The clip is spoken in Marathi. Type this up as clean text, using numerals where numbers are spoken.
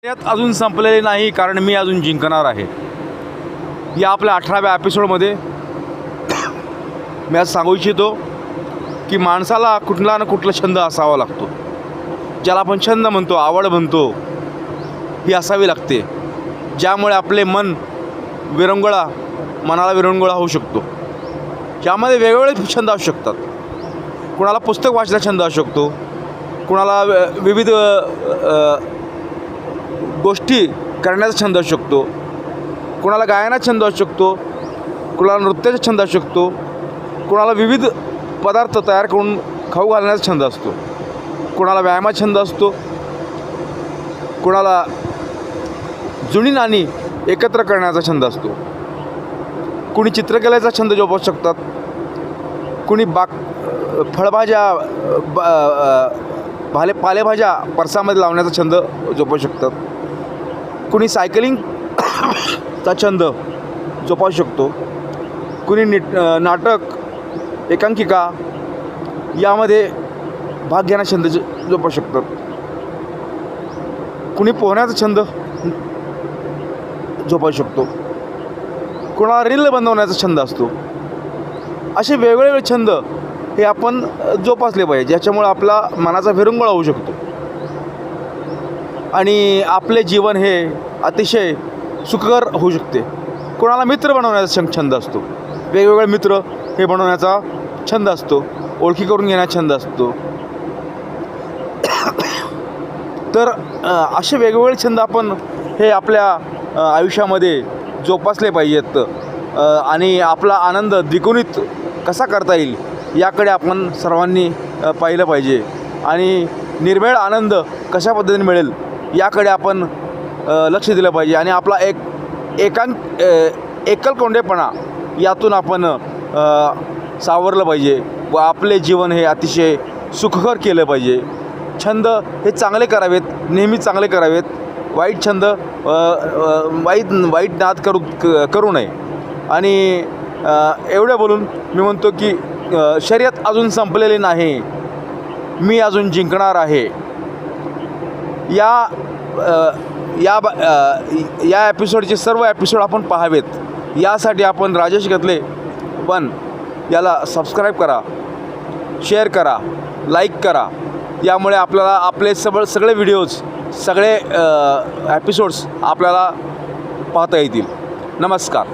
यात अजून संपलेले नाही, कारण मी अजून जिंकणार आहे. या आपल्या 18व्या एपिसोडमध्ये मी आज सांगू इच्छितो की माणसाला कुठला ना कुठला छंद असावा लागतो. ज्याला आपण छंद म्हणतो, आवड म्हणतो, ही असावी लागते, ज्यामुळे आपले मनाला विरंगुळा होऊ शकतो. ज्यामध्ये वेगवेगळे छंद असू शकतात. कुणाला पुस्तक वाचण्याचा छंद असू शकतो, कुणाला विविध गोष्टी करण्याचा छंद असू शकतो, कुणाला गायनाचा छंद असू शकतो, कुणाला नृत्याचा छंद असू शकतो, कुणाला विविध पदार्थ तयार करून खाऊ घालण्याचा छंद असतो, कुणाला व्यायामाचा छंद असतो, कुणाला जुनी नाणी एकत्र करण्याचा छंद असतो, कुणी चित्रकलेचा छंद जोपासू शकतात, कुणी फळभाज्या पालेभाज्या परसामध्ये लावण्याचा छंद जोपासू शकतात, कुणी सायकलिंगचा छंद जोपासू शकतो, कुणी नाटक, एकांकिका यामध्ये भाग घेण्याचा छंद जोपासू शकतात, कुणी पोहण्याचा छंद जोपासू शकतो, कुणाला रील बनवण्याचा छंद असतो. असे वेगवेगळे छंद हे आपण जोपासले पाहिजे, ज्याच्यामुळे आपला मनाचा विरंगुळा होऊ शकतो आणि आपले जीवन हे अतिशय सुखकर होऊ शकते. कोणाला मित्र बनवण्याचा छंद असतो, वेगवेगळे मित्र हे बनवण्याचा छंद असतो, ओळखी करून घेण्याचा छंद असतो. तर असे वेगवेगळे छंद आपण हे आपल्या आयुष्यामध्ये जोपासले पाहिजेत आणि आपला आनंद द्विगुणित कसा करता येईल याकडे आपण सर्वांनी पाहिलं पाहिजे आणि निर्भेळ आनंद कशा पद्धतीने मिळेल याकडे आपण लक्ष दिलं पाहिजे आणि आपला एकलकोंडेपणा यातून आपण सावरलं पाहिजे व आपले जीवन हे अतिशय सुखकर केलं पाहिजे. छंद हे चांगले करावेत, नेहमी चांगले करावेत. वाईट छंद वाईट नाद करू नये. आणि एवढं बोलून मी म्हणतो की शर्यत अजून संपलेली नाही, मी अजून जिंकणार आहे. या एपिसोडचे सर्व एपिसोड आपण पाहावेत. यासाठी आपण राजेश गतले याला सबस्क्राईब करा, शेअर करा, लाईक करा. यामुळे आपल्याला आपले सगळे व्हिडिओज, सगळे एपिसोड्स आपल्याला पाहता येतील. नमस्कार.